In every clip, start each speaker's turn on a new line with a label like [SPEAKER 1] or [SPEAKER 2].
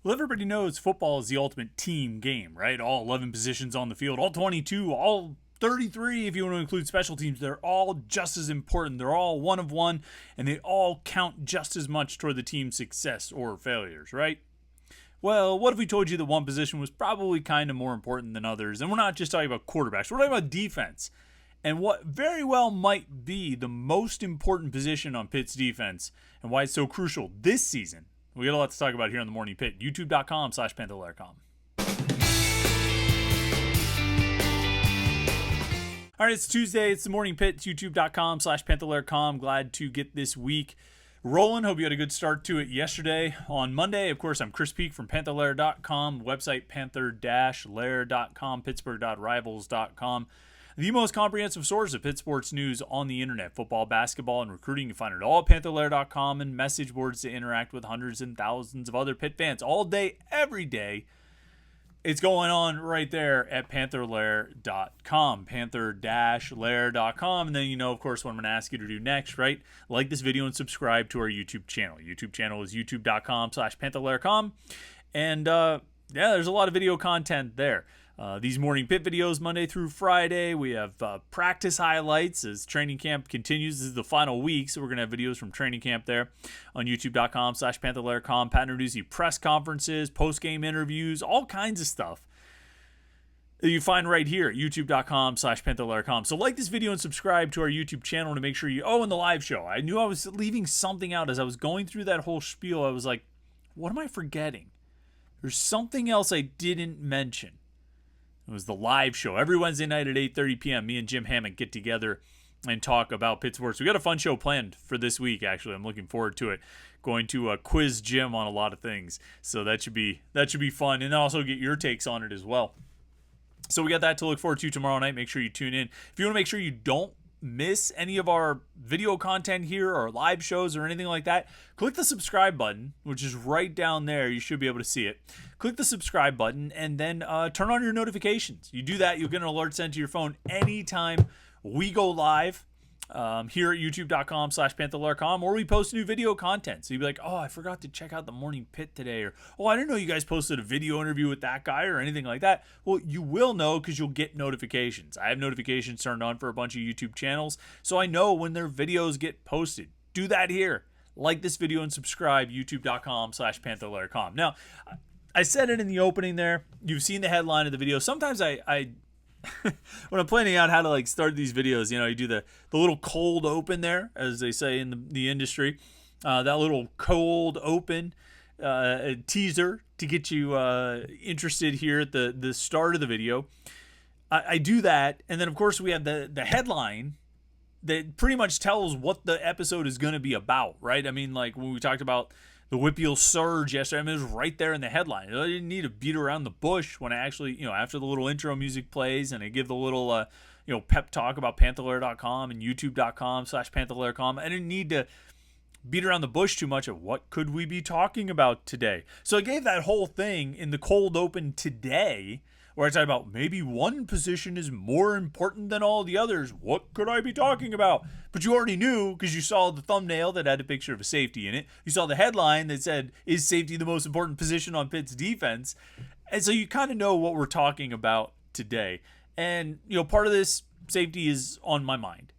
[SPEAKER 1] Well, everybody knows football is the ultimate team game, right? All 11 positions on the field, all 22, all 33 if you want to include special teams. They're all just as important. They're all one of one, and they all count just as much toward the team's success or failures, right? Well, what if we told you that one position was probably kind of more important than others? And we're not just talking about quarterbacks, we're talking about defense. And what very well might be the most important position on Pitt's defense and why it's so crucial this season. We got a lot to talk about here on the Morning Pitt. YouTube.com/Panther-Lair.com. All right, it's Tuesday. It's the Morning Pitt. It's YouTube.com/Panther-Lair.com. Glad to get this week rolling. Hope you had a good start to it yesterday. On Monday, of course, I'm Chris Peak from Panther-Lair.com. Website Panther-Lair.com. Pittsburgh.rivals.com. The most comprehensive source of Pitt sports news on the internet. Football, basketball, and recruiting. You can find it all at Panther-Lair.com and message boards to interact with hundreds and thousands of other Pitt fans all day, every day. It's going on right there at Panther-Lair.com. Panther-Lair.com. And then, you know, of course, what I'm going to ask you to do next, right? Like this video and subscribe to our YouTube channel. YouTube channel is youtube.com/Panther-Lair.com. And, yeah, there's a lot of video content there. These Morning Pit videos Monday through Friday. We have practice highlights as training camp continues. This is the final week, so we're going to have videos from training camp there on youtube.com/Panther-Lair.com. Pat Narduzzi press conferences, post-game interviews, all kinds of stuff that you find right here at youtube.com/Panther-Lair.com. So like this video and subscribe to our YouTube channel to make sure you... Oh, and the live show. I knew I was leaving something out as I was going through that whole spiel. I was like, what am I forgetting? There's something else I didn't mention. It was the live show. Every Wednesday night at 8:30 p.m., me and Jim Hammond get together and talk about Pitt sports. We got a fun show planned for this week, actually. I'm looking forward to it. Going to quiz Jim on a lot of things. So that should be fun. And also get your takes on it as well. So we got that to look forward to tomorrow night. Make sure you tune in. If you want to make sure you don't miss any of our video content here or live shows or anything like that, click the subscribe button, which is right down there. You should be able to see it. Click the subscribe button and then turn on your notifications. You do that, you'll get an alert sent to your phone anytime we go live here at youtube.com/Panther-Lair.com, or we post new video content. So you'll be like, oh, I forgot to check out the Morning Pit today, or oh, I didn't know you guys posted a video interview with that guy or anything like that. Well, you will know because you'll get notifications. I have notifications turned on for a bunch of YouTube channels, so I know when their videos get posted. Do that here. Like this video and subscribe, youtube.com/Panther-Lair.com. Now, I said it in the opening there. You've seen the headline of the video. Sometimes I when I'm planning out how to like start these videos, you know, you do the little cold open there, as they say in the industry, that little cold open teaser to get you interested here at the start of the video. I do that, and then of course we have the headline that pretty much tells what the episode is going to be about, right? I mean, like when we talked about the Whippeal Surge yesterday, I mean, it was right there in the headline. I didn't need to beat around the bush when I actually, you know, after the little intro music plays and I give the little, pep talk about Panther-Lair.com and youtube.com/Panther-Lair.com. I didn't need to beat around the bush too much of what could we be talking about today. So I gave that whole thing in the cold open today, where I talk about maybe one position is more important than all the others. What could I be talking about? But you already knew because you saw the thumbnail that had a picture of a safety in it. You saw the headline that said, is safety the most important position on Pitt's defense? And so you kind of know what we're talking about today. And, you know, part of this, safety is on my mind.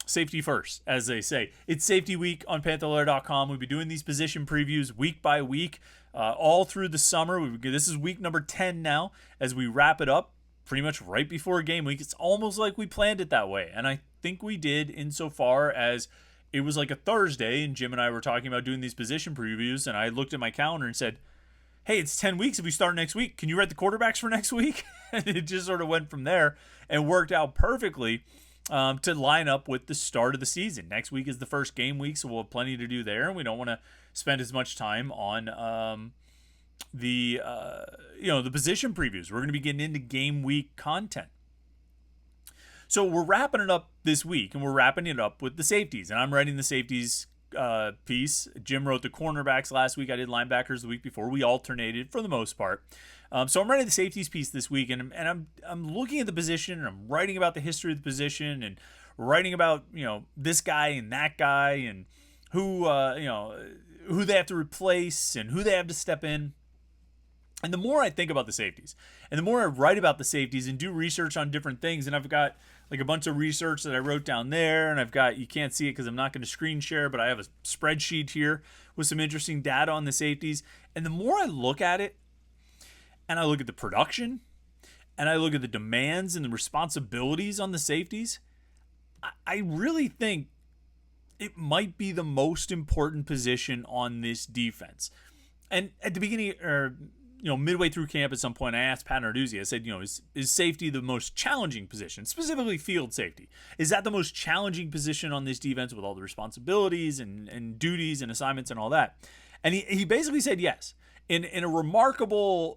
[SPEAKER 1] Safety first, as they say. It's safety week on Panther-Lair.com. We'll be doing these position previews week by week, all through the summer. This is week number 10 now as we wrap it up pretty much right before game week. It's almost like we planned it that way. And I think we did insofar as it was like a Thursday and Jim and I were talking about doing these position previews. And I looked at my calendar and said, hey, it's 10 weeks if we start next week. Can you write the quarterbacks for next week? And it just sort of went from there and worked out perfectly to line up with the start of the season. Next week is the first game week, so we'll have plenty to do there, and we don't want to spend as much time on the position previews. We're going to be getting into game week content. So we're wrapping it up this week, and we're wrapping it up with the safeties, and I'm writing the safeties piece. Jim wrote the cornerbacks last week. I did linebackers the week before. We alternated for the most part. So I'm writing the safeties piece this week, and I'm looking at the position, and I'm writing about the history of the position, and writing about this guy and that guy, and who who they have to replace and who they have to step in. And the more I think about the safeties, and the more I write about the safeties and do research on different things, and I've got like a bunch of research that I wrote down there, and I've got, you can't see it because I'm not going to screen share, but I have a spreadsheet here with some interesting data on the safeties. And the more I look at it, and I look at the production, and I look at the demands and the responsibilities on the safeties, I really think it might be the most important position on this defense. And at the beginning, or midway through camp at some point, I asked Pat Narduzzi, I said, is safety the most challenging position, specifically field safety? Is that the most challenging position on this defense with all the responsibilities and duties and assignments and all that? And he basically said yes. In a remarkably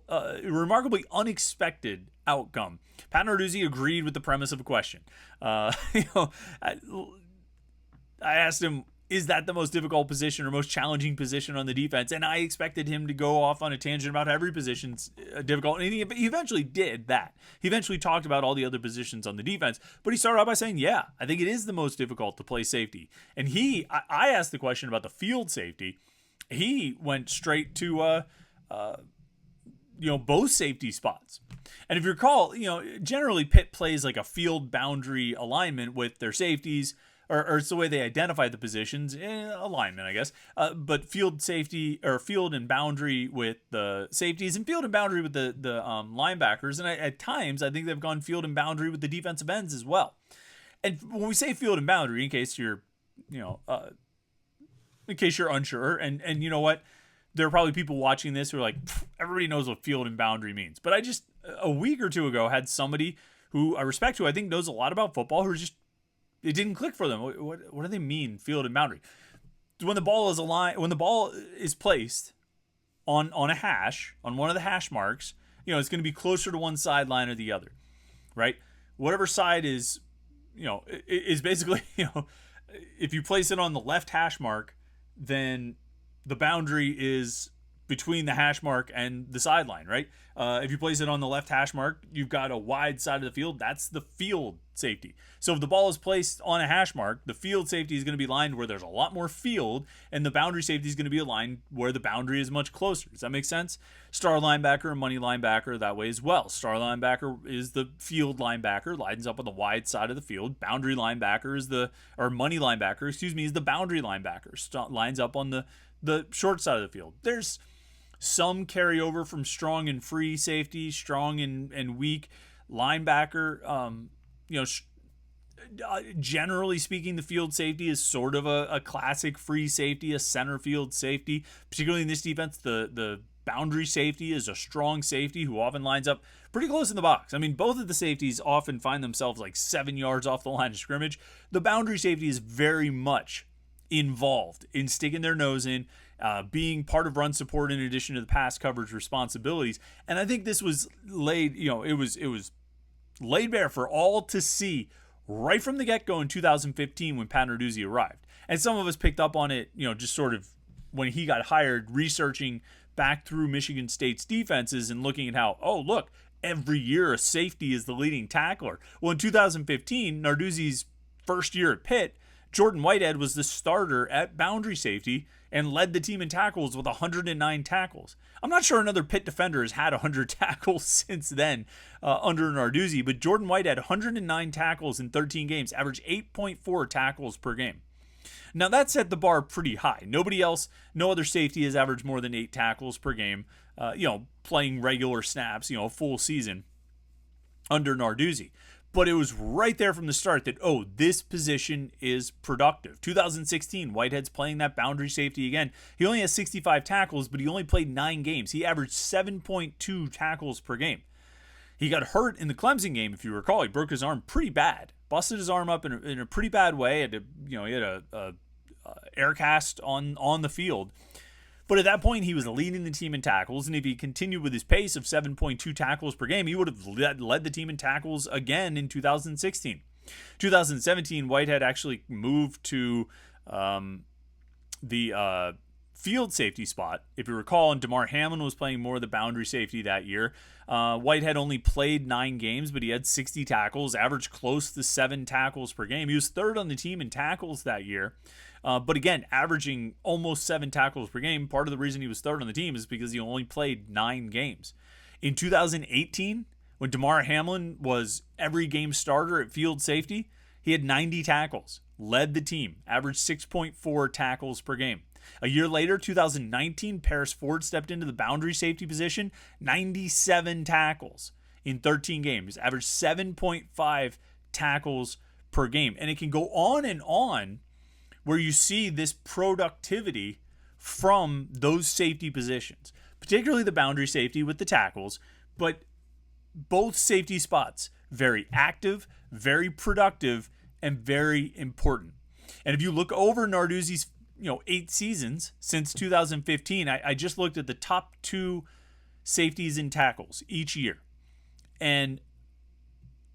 [SPEAKER 1] unexpected outcome, Pat Narduzzi agreed with the premise of a question. I asked him, is that the most difficult position or most challenging position on the defense? And I expected him to go off on a tangent about every position's difficult. And he eventually did that. He eventually talked about all the other positions on the defense. But he started out by saying, yeah, I think it is the most difficult to play safety. And I asked the question about the field safety. He went straight to, both safety spots. And if you recall, generally Pitt plays like a field boundary alignment with their safeties, or it's the way they identify the positions, alignment, I guess. But field safety, or field and boundary with the safeties, and field and boundary with the linebackers. And at times, I think they've gone field and boundary with the defensive ends as well. And when we say field and boundary, in case you're, unsure, and you know what, there are probably people watching this who are like, everybody knows what field and boundary means. But I just, a week or two ago, had somebody who I respect, who I think knows a lot about football, who just, it didn't click for them. What do they mean, field and boundary? When the ball is placed on a hash, on one of the hash marks, it's going to be closer to one sideline or the other, right? Whatever side is basically, if you place it on the left hash mark, then the boundary is between the hash mark and the sideline, right? If you place it on the left hash mark, you've got a wide side of the field. That's the field safety. So if the ball is placed on a hash mark, the field safety is going to be aligned where there's a lot more field, and the boundary safety is going to be aligned where the boundary is much closer. Does that make sense? Star linebacker and money linebacker that way as well. Star linebacker is the field linebacker, lines up on the wide side of the field. Boundary linebacker is money linebacker, is the boundary linebacker. Lines up on the short side of the field. There's some carryover from strong and free safety, strong and weak linebacker. Generally speaking, the field safety is sort of a classic free safety, a center field safety. Particularly in this defense, the boundary safety is a strong safety who often lines up pretty close in the box. I mean, both of the safeties often find themselves like 7 yards off the line of scrimmage. The boundary safety is very much involved in sticking their nose in, being part of run support in addition to the pass coverage responsibilities. And I think this was laid, it was laid bare for all to see right from the get-go in 2015 when Pat Narduzzi arrived. And some of us picked up on it, just sort of when he got hired, researching back through Michigan State's defenses and looking at how, look, every year a safety is the leading tackler. Well, in 2015, Narduzzi's first year at Pitt, Jordan Whitehead was the starter at boundary safety and led the team in tackles with 109 tackles. I'm not sure another Pitt defender has had 100 tackles since then under Narduzzi, but Jordan Whitehead, 109 tackles in 13 games, averaged 8.4 tackles per game. Now, that set the bar pretty high. No other safety has averaged more than 8 tackles per game, playing regular snaps, a full season under Narduzzi. But it was right there from the start that, this position is productive. 2016, Whitehead's playing that boundary safety again. He only has 65 tackles, but he only played 9 games. He averaged 7.2 tackles per game. He got hurt in the Clemson game, if you recall. He broke his arm pretty bad. Busted his arm up in a pretty bad way. He had a air cast on the field. But at that point, he was leading the team in tackles, and if he continued with his pace of 7.2 tackles per game, he would have led the team in tackles again in 2016. 2017, Whitehead actually moved to the field safety spot. If you recall, and Damar Hamlin was playing more of the boundary safety that year. Whitehead only played 9 games, but he had 60 tackles, averaged close to 7 tackles per game. He was third on the team in tackles that year. But again, averaging almost 7 tackles per game. Part of the reason he was third on the team is because he only played 9 games. In 2018, when Damar Hamlin was every game starter at field safety, he had 90 tackles, led the team, averaged 6.4 tackles per game. A year later, 2019, Paris Ford stepped into the boundary safety position, 97 tackles in 13 games, averaged 7.5 tackles per game. And it can go on where you see this productivity from those safety positions, particularly the boundary safety with the tackles, but both safety spots, very active, very productive, and very important. And if you look over Narduzzi's 8 seasons since 2015, I just looked at the top 2 safeties and tackles each year. And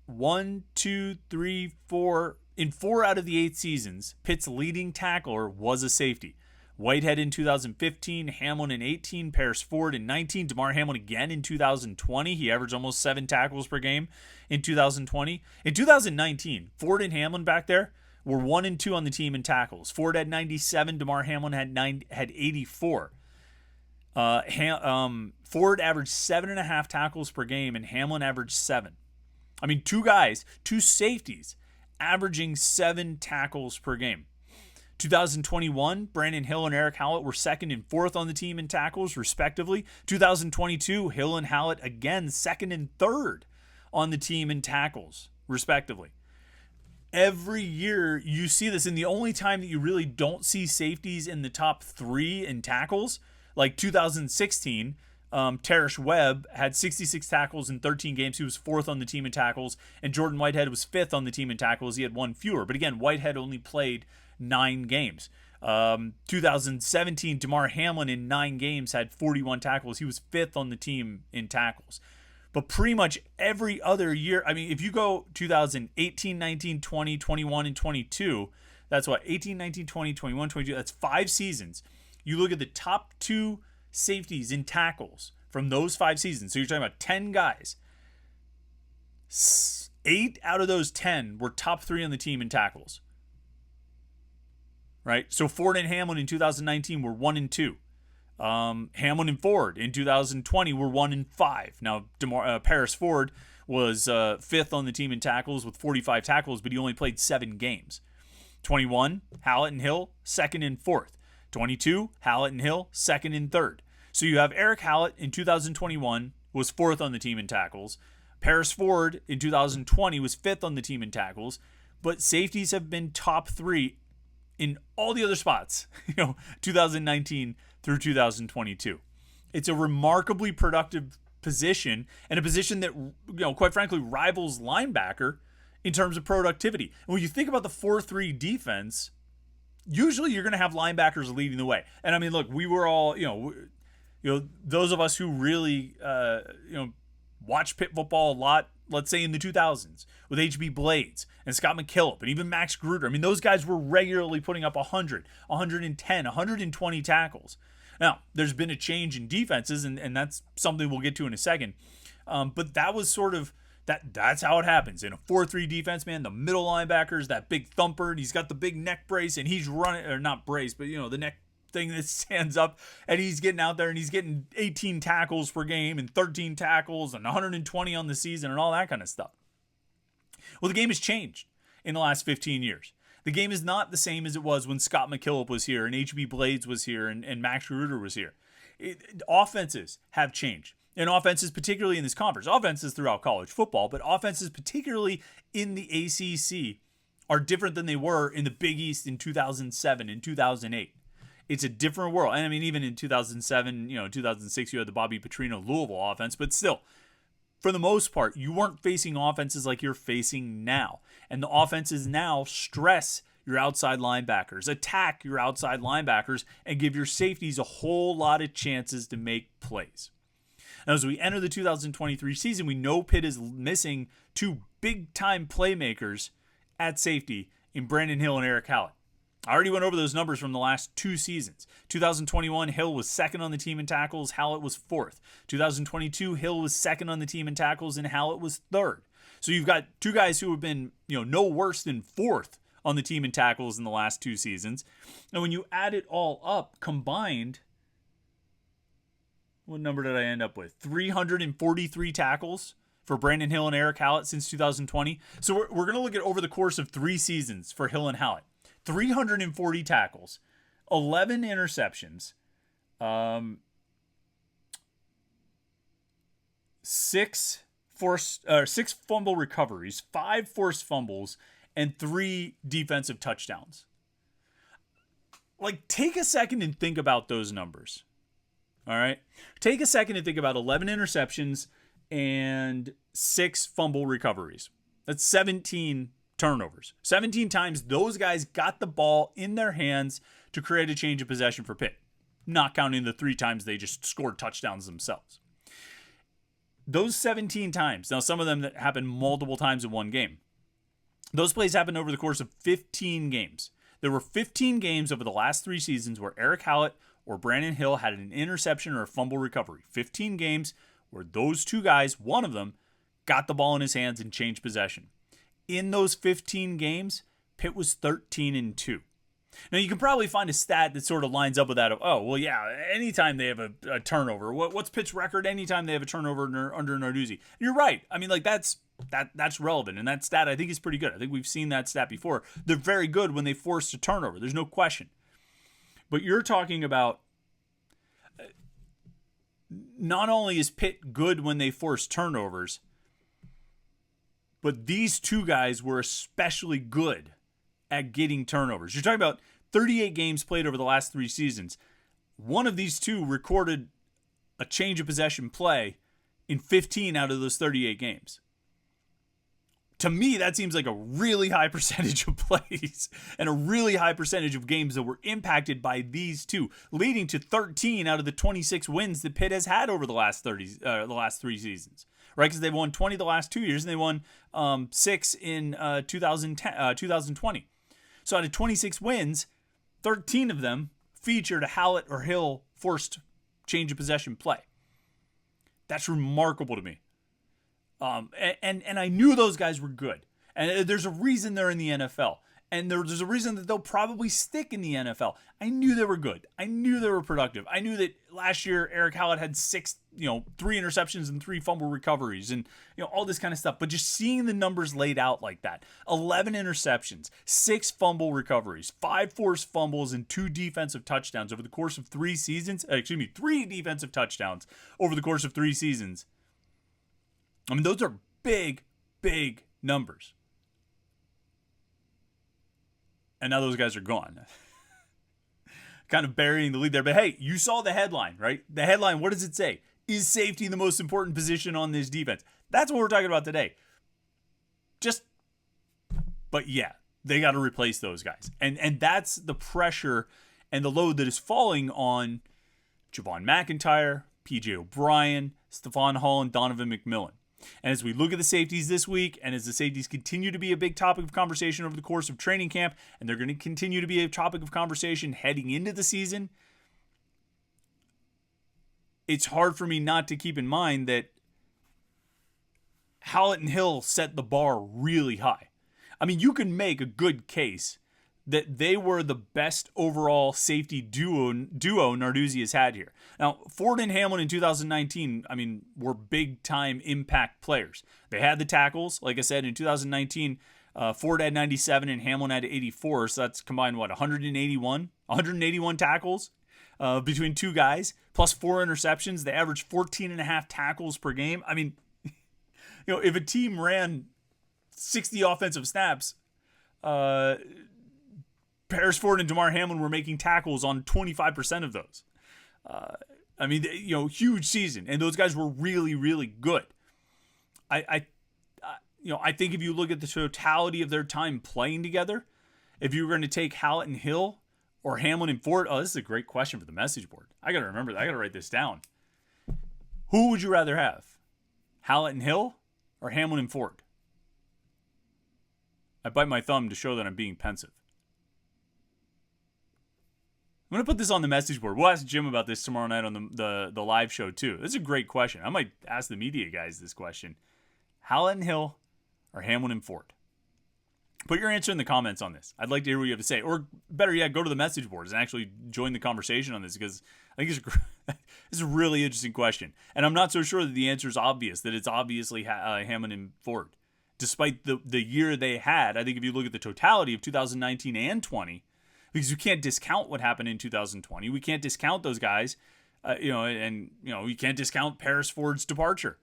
[SPEAKER 1] 1, 2, 3, 4, in 4 out of the 8 seasons, Pitt's leading tackler was a safety. Whitehead in 2015, Hamlin in 18, Paris Ford in 19, Damar Hamlin again in 2020. He averaged almost 7 tackles per game in 2020. In 2019, Ford and Hamlin back there were 1 and 2 on the team in tackles. Ford had 97, Damar Hamlin had 84. Ford averaged 7.5 tackles per game, and Hamlin averaged 7. I mean, 2 safeties, averaging 7 tackles per game. 2021, Brandon Hill and Eric Hallett were 2nd and 4th on the team in tackles, respectively. 2022, Hill and Hallett again 2nd and 3rd on the team in tackles, respectively. Every year you see this, and the only time that you really don't see safeties in the top 3 in tackles, like 2016, Terrence Webb had 66 tackles in 13 games. He was 4th on the team in tackles, and Jordan Whitehead was 5th on the team in tackles. He had 1 fewer. But again, Whitehead only played 9 games. 2017, Damar Hamlin in 9 games had 41 tackles. He was 5th on the team in tackles. But pretty much every other year, I mean, if you go 2018, 19, 20, 21, and 22, that's what, 18, 19, 20, 21, 22, that's 5 seasons. You look at the top 2 safeties in tackles from those 5 seasons. So you're talking about 10 guys. 8 out of those 10 were top 3 on the team in tackles. Right? So Ford and Hamlin in 2019 were 1 and 2. Hamlin and Ford in 2020 were 1 and 5. Now, Paris Ford was 5th on the team in tackles with 45 tackles, but he only played 7 games. 21, Hallett and Hill, 2nd and 4th. 22, Hallett and Hill, 2nd and 3rd. So you have Eric Hallett in 2021 was 4th on the team in tackles. Paris Ford in 2020 was 5th on the team in tackles. But safeties have been top 3 in all the other spots, 2019 through 2022. It's a remarkably productive position, and a position that, quite frankly, rivals linebacker in terms of productivity. And when you think about the 4-3 defense, usually you're going to have linebackers leading the way. And I mean, look, we were all, those of us who really, watch Pitt football a lot, let's say in the 2000s, with H.B. Blades and Scott McKillop and even Max Gruder. I mean, those guys were regularly putting up 100, 110, 120 tackles. Now, there's been a change in defenses, and that's something we'll get to in a second. But that was sort of, that's how it happens. In a 4-3 defense, man, the middle linebacker is that big thumper, and he's got the big neck brace, and he's running, or not brace, but, the neck thing that stands up, and he's getting out there and he's getting 18 tackles per game and 13 tackles and 120 on the season and all that kind of stuff. Well, the game has changed in the last 15 years. The game is not the same as it was when Scott McKillop was here and H.B. Blades was here and Max Gruder was here. Offenses have changed. And offenses, particularly in this conference, offenses throughout college football, but offenses particularly in the ACC are different than they were in the Big East in 2007 and 2008. It's a different world. And I mean, even in 2007, 2006, you had the Bobby Petrino Louisville offense, but still, for the most part, you weren't facing offenses like you're facing now. And the offenses now stress your outside linebackers, attack your outside linebackers, and give your safeties a whole lot of chances to make plays. Now, as we enter the 2023 season, we know Pitt is missing 2 big-time playmakers at safety in Brandon Hill and Eric Hallett. I already went over those numbers from the last 2 seasons. 2021, Hill was 2nd on the team in tackles. Hallett was 4th. 2022, Hill was 2nd on the team in tackles, and Hallett was 3rd. So you've got 2 guys who have been, no worse than 4th on the team in tackles in the last 2 seasons. And when you add it all up combined, what number did I end up with? 343 tackles for Brandon Hill and Eric Hallett since 2020. So we're going to look at over the course of 3 seasons for Hill and Hallett. 340 tackles, 11 interceptions, 6 fumble recoveries, 5 forced fumbles, and 3 defensive touchdowns. Like, take a second and think about those numbers. All right? Take a second and think about 11 interceptions and 6 fumble recoveries. That's 17 turnovers. 17 times those guys got the ball in their hands to create a change of possession for Pitt, not counting the 3 times they just scored touchdowns themselves. Those 17 times, now some of them that happened multiple times in one game, those plays happened over the course of 15 games. There were 15 games over the last 3 seasons where Eric Hallett or Brandon Hill had an interception or a fumble recovery. 15 games where those 2 guys, one of them, got the ball in his hands and changed possession. In those 15 games, Pitt was 13-2. Now, you can probably find a stat that sort of lines up with that of, oh, well, yeah, anytime they have a turnover. What's Pitt's record anytime they have a turnover under Narduzzi? And you're right. I mean, like, that's relevant, and that stat I think is pretty good. I think we've seen that stat before. They're very good when they force a turnover. There's no question. But you're talking about not only is Pitt good when they force turnovers, but these 2 guys were especially good at getting turnovers. You're talking about 38 games played over the last 3 seasons. One of these 2 recorded a change of possession play in 15 out of those 38 games. To me, that seems like a really high percentage of plays and a really high percentage of games that were impacted by these 2, leading to 13 out of the 26 wins that Pitt has had over the last 3 seasons. Right, because they've won 20 the last 2 years, and they won 6 in 2020. So out of 26 wins, 13 of them featured a Hallett or Hill forced change of possession play. That's remarkable to me. And I knew those guys were good. And there's a reason they're in the NFL. And there's a reason that they'll probably stick in the NFL. I knew they were good. I knew they were productive. I knew that last year Eric Hallett had 3 interceptions and 3 fumble recoveries and, all this kind of stuff. But just seeing the numbers laid out like that, 11 interceptions, 6 fumble recoveries, 5 forced fumbles, and 2 defensive touchdowns over the course of 3 seasons. 3 defensive touchdowns over the course of 3 seasons. I mean, those are big, big numbers. And now those guys are gone. Kind of burying the lead there. But hey, you saw the headline, right? The headline, what does it say? Is safety the most important position on this defense? That's what we're talking about today. But yeah, they got to replace those guys. And that's the pressure and the load that is falling on Javon McIntyre, PJ O'Brien, Stephon Hall, and Donovan McMillan. And as we look at the safeties this week, and as the safeties continue to be a big topic of conversation over the course of training camp, and they're going to continue to be a topic of conversation heading into the season, it's hard for me not to keep in mind that Hallett and Hill set the bar really high. I mean, you can make a good case that they were the best overall safety duo Narduzzi has had here. Now, Ford and Hamlin in 2019, were big-time impact players. They had the tackles. Like I said, in 2019, Ford had 97 and Hamlin had 84, so that's combined, 181 tackles between 2 guys, plus 4 interceptions. They averaged 14.5 tackles per game. I mean, if a team ran 60 offensive snaps, Paris Ford and Damar Hamlin were making tackles on 25% of those. Huge season, and those guys were really, really good. I think if you look at the totality of their time playing together, if you were going to take Hallett and Hill or Hamlin and Ford, this is a great question for the message board. I got to remember that. I got to write this down. Who would you rather have, Hallett and Hill or Hamlin and Ford? I bite my thumb to show that I'm being pensive. I'm going to put this on the message board. We'll ask Jim about this tomorrow night on the live show, too. This is a great question. I might ask the media guys this question. Hallett and Hill or Hamlin and Ford? Put your answer in the comments on this. I'd like to hear what you have to say. Or better yet, go to the message boards and actually join the conversation on this, because I think it's a really interesting question. And I'm not so sure that the answer is obvious, that it's obviously Hammond and Ford. Despite the year they had, I think if you look at the totality of 2019 and 20, because you can't discount what happened in 2020. We can't discount those guys, you can't discount Paris Ford's departure.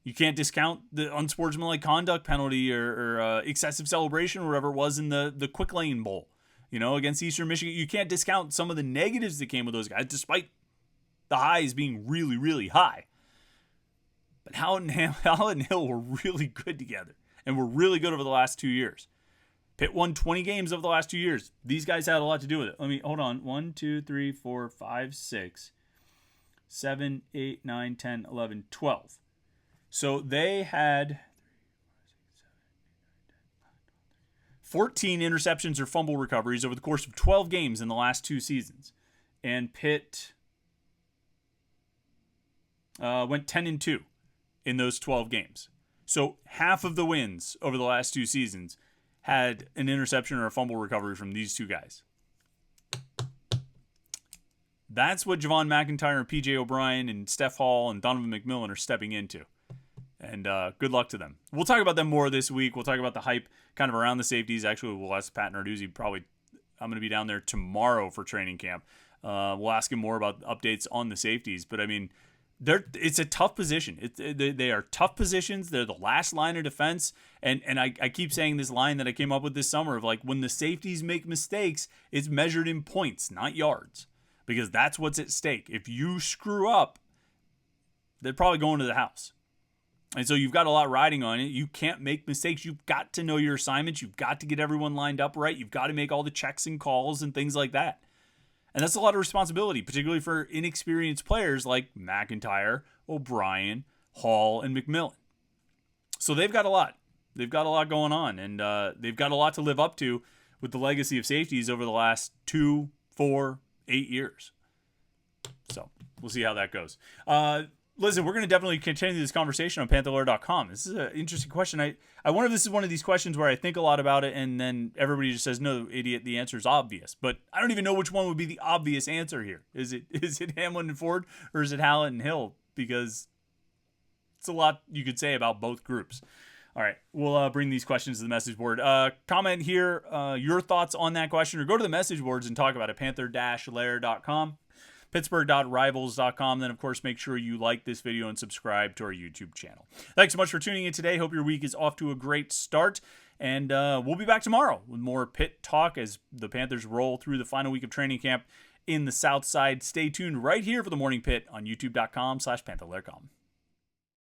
[SPEAKER 1] You can't discount the unsportsmanlike conduct penalty or excessive celebration or whatever it was in the Quick Lane Bowl, against Eastern Michigan. You can't discount some of the negatives that came with those guys, despite the highs being really, really high. But Howlett and Hill were really good together, and were really good over the last 2 years. Pitt won 20 games over the last 2 years. These guys had a lot to do with it. Hold on. 1, 2, 3, 4, 5, 6, 7, 8, 9, 10, 11, 12. So they had 14 interceptions or fumble recoveries over the course of 12 games in the last 2 seasons. And Pitt went 10-2 in those 12 games. So half of the wins over the last 2 seasons had an interception or a fumble recovery from these 2 guys. That's what Javon McIntyre and P.J. O'Brien and Steph Hall and Donovan McMillan are stepping into. And good luck to them. We'll talk about them more this week. We'll talk about the hype kind of around the safeties. Actually, we'll ask Pat Narduzzi. I'm going to be down there tomorrow for training camp. We'll ask him more about updates on the safeties. But, it's a tough position. They are tough positions. They're the last line of defense. And I keep saying this line that I came up with this summer of when the safeties make mistakes, it's measured in points, not yards. Because that's what's at stake. If you screw up, they're probably going to the house. And so you've got a lot riding on it. You can't make mistakes. You've got to know your assignments. You've got to get everyone lined up right. You've got to make all the checks and calls and things like that. And that's a lot of responsibility, particularly for inexperienced players like McIntyre, O'Brien, Hall, and McMillan. So they've got a lot. They've got a lot going on. And they've got a lot to live up to with the legacy of safeties over the last 2, 4, 8 years. So we'll see how that goes. Listen, we're going to definitely continue this conversation on Panther-Lair.com. This is an interesting question. I wonder if this is one of these questions where I think a lot about it and then everybody just says, no, idiot, the answer is obvious. But I don't even know which one would be the obvious answer here. Is it Hamlin and Ford, or is it Hallett and Hill? Because it's a lot you could say about both groups. All right, we'll bring these questions to the message board. Comment here your thoughts on that question, or go to the message boards and talk about it, Panther-Lair.com. Pittsburgh.rivals.com. Then, of course, make sure you like this video and subscribe to our YouTube channel. Thanks so much for tuning in today. Hope your week is off to a great start. And we'll be back tomorrow with more Pitt talk as the Panthers roll through the final week of training camp in the South Side. Stay tuned right here for the Morning Pitt on youtube.com/Panther-Lair.com.